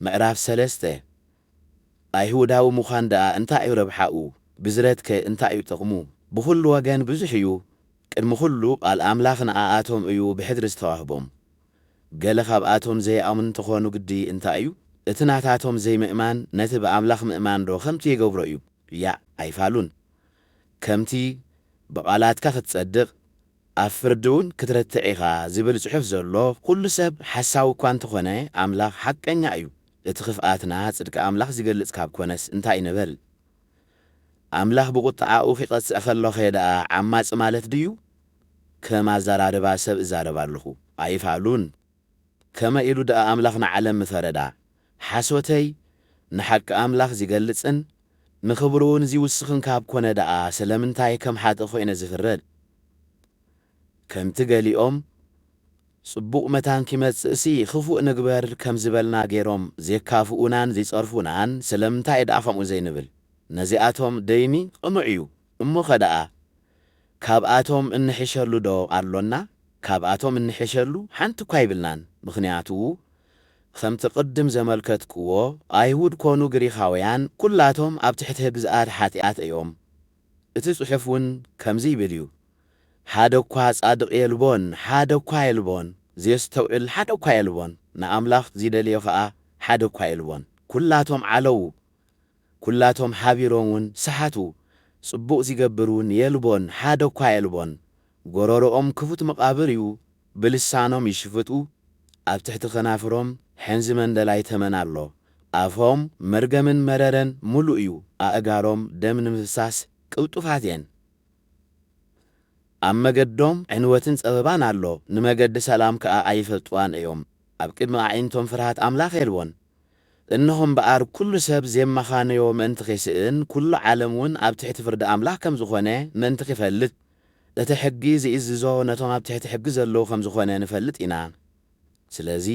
ምዕራፍ 3 አይሁዳዊ ምዃን ደኣ እንታይ እዩ ረብሓኡ ብዝረትከ እንታይ እዩ ጥቕሙ ብኹሉ ወገን ብዙሕ እዩ ቅድሚ ኩሉ ቃል ኣምላኽ ንኣኣቶም እዩ ብሕድሪ ዝተዋህቦም ገለ ካብኣቶም ዘይኣምኑ እንተኾኑ ግዲ እንታይ እዩ እቲ ናታቶም ዘይምእማን ነቲ ብኣምላኽ ምእማን ዶ ከምቲ ይገብሮ እዩ ያ ኣይፋሉን ከምቲ ብቓላትካ ክትጸድቕ ኣብ ፍርዲ እውን ክትረትዕ ኢኻ ዝብል ጽሑፍ ዘሎ ኩሉ ሰብ ሓሳዊ እኳ እንተኾነ ኣምላኽ ሓቀኛ እዩ እቲ ክፍኣትና ጽድቂ ኣምላኽ ዝገልጽ ካብ ኮነስ እንታይ ንበል ኣምላኽ ብቁጥዓኡ ኺቐጽእ ከለኸ ደኣ ዓማጽ ማለት ድዩ ከም ኣዘራርባ ሰብ እዛረባ ኣለኹ ኣይፋሉን ከመ ኢሉ ደኣ ኣምላኽ ንዓለም ምፈረዳ ሓሶተይ ንሓቂ ኣምላኽ ዝገልጽን ንኽብሩ እውን ዝውስኽን ካብ ኮነ ደኣ ስለምንታይ ከም ሓጥእ ኾይነ ዝፍረድ ከምቲ ገሊኦም ጽቡቕ መታን ኪመጽእሲ ክፉእ ንግበር ከም ዝበልና ገይሮም ዘካፍኡናን ዘይጸርፉናን ስለምንታይ ደኣ ከምኡ ዘይንብል ነዚኣቶም ደይኒ ቅኑዕ እዩ እሞ ኸ ደኣ ካብኣቶም እንሕሸሉ ዶ ኣሎና ካብኣቶም እንሕሸሉ ሓንቲ እኳ ይብልናን ምኽንያቱ ከምቲ ቅድም ዘመልከትክዎ ኣይሁድ ኮኑ ግሪኻውያን ኩላቶም ኣብ ትሕቲ ሕግዝኣት ሓጢኣት እዮም እቲ ጽሑፍ እውን ከምዚ ይብል እዩ ሓደ እኳ ጻድቕ የልቦን ሓደ እኳ የልቦን ዘስተውዕል ሓደ እኳ የልቦን ንኣምላኽ ዝደልዮ ኸዓ ሓደ እኳ የልቦን ኩላቶም ዓለዉ ኩላቶም ሓቢሮም እውን ሰሓቱ ጽቡቕ ዝገብሩን የልቦን ሓደ እኳ የልቦን ጎረሮኦም ክፉት መቓብር እዩ ብልሳኖም ይሽፍጡ ኣብ ትሕቲ ኸናፍሮም ሕንዚ መንደላይ ተመን ኣሎ ኣፎም መርገምን መረረን ሙሉእ እዩ ኣእጋሮም ደም ንምፍሳስ ቅልጡፋት እየን ኣብ መገዶም ዕንወትን ጸበባን ኣሎ ንመገዲ ሰላም ከዓ ኣይፈልጥዋን እዮም ኣብ ቅድሚ ኣዒንቶም ፍርሃት ኣምላኽ የልቦን እነሆም በኣር ኩሉ ሰብ ዘየመኻነዮ ምእንቲ ኺስእን ኩሉ ዓለም እውን ኣብ ትሕቲ ፍርዲ ኣምላኽ ከም ዝኾነ ምእንቲ ኺፈልጥ እቲ ሕጊ ዝእዝዞ ነቶም ኣብ ትሕቲ ሕጊ ዘለዉ ከም ዝኾነ ንፈልጥ ኢና ስለዚ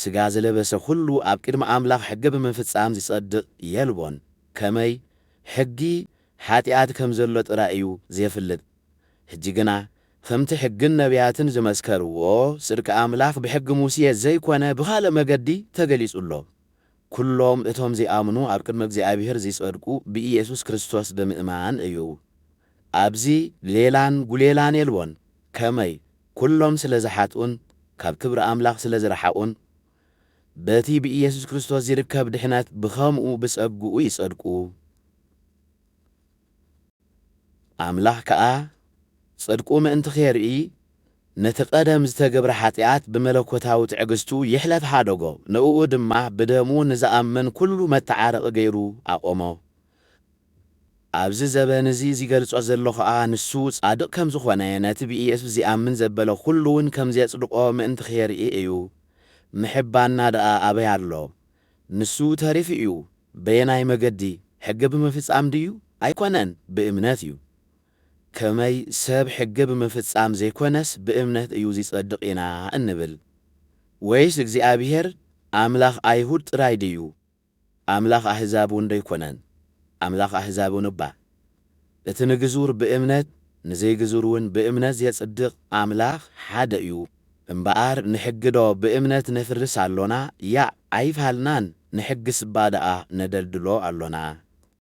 ስጋ ዝለበሰ ኩሉ ኣብ ቅድሚ ኣምላኽ ሕጊ ብምፍጻም ዝጸድቕ የልቦን ከመይ ሕጊ ሓጢኣት ከም ዘሎ ጥራይ እዩ ዘየፍልጥ ሕጂ ግና ከምቲ ሕግን ነቢያትን ዝመስከርዎ ጽድቂ ኣምላኽ ብሕጊ ሙሴ ዘይኮነ ብኻልእ መገዲ ተገሊጹሎ ኩሎም እቶም ዝኣምኑ ኣብ ቅድሚ እግዚኣብሔር ዝጸድቁ ብኢየሱስ ክርስቶስ ብምእማን እዩ ኣብዚ ሌላን ጉሌላን የልቦን ከመይ ኩሎም ስለ ዝሓጡን ካብ ክብሪ ኣምላኽ ስለ ዝረሓቑን በቲ ብኢየሱስ ክርስቶስ ዝርከብ ድሕነት ብኸምኡ ብጸግኡ ይጸድቁ ኣምላኽ ከዓ ጽድቁ ምእንቲ ኸርኢ ነቲ ቀደም ዝተገብረ ሓጢኣት ብመለኮታዊ ትዕግስቱ ይሕለፍ ሓደጎ ንእኡ ድማ ብደሙ ንዝኣምን ኩሉ መተዓረቒ ገይሩ ኣቆሞ ኣብዚ ዘበን እዚ ዝገልጾ ዘሎ ኸዓ ንሱ ጻድቕ ከም ዝኾነ ነቲ ብኢየሱስ ዝኣምን ዘበለ ኩሉ እውን ከም ዘጽድቆ ምእንቲ ኸርኢ እዩ ምሕባና ደኣ ኣበይ ኣሎ ንሱ ተሪፍ እዩ በየናይ መገዲ ሕጊ ብምፍጻም ድዩ ኣይኮነን ብእምነት እዩ ከመይ ሰብ ሕጊ ብምፍጻም ዘይኮነስ ብእምነት እዩ ዝጸድቕ ኢና እንብል ወይስ እግዚኣብሔር ኣምላኽ ኣይሁድ ጥራይ ድዩ ኣምላኽ ኣሕዛብ እውን ዶ ይኮነን ኣምላኽ ኣሕዛብ እውን እባ እቲ ንግዙር ብእምነት ንዘይግዙር እውን ብእምነት ዘጽድቕ ኣምላኽ ሓደ እዩ እምበኣር ንሕጊ ዶ ብእምነት ነፍርስ ኣሎና ያ ኣይፋልናን ንሕጊ ስባ ደኣ ነደልድሎ ኣሎና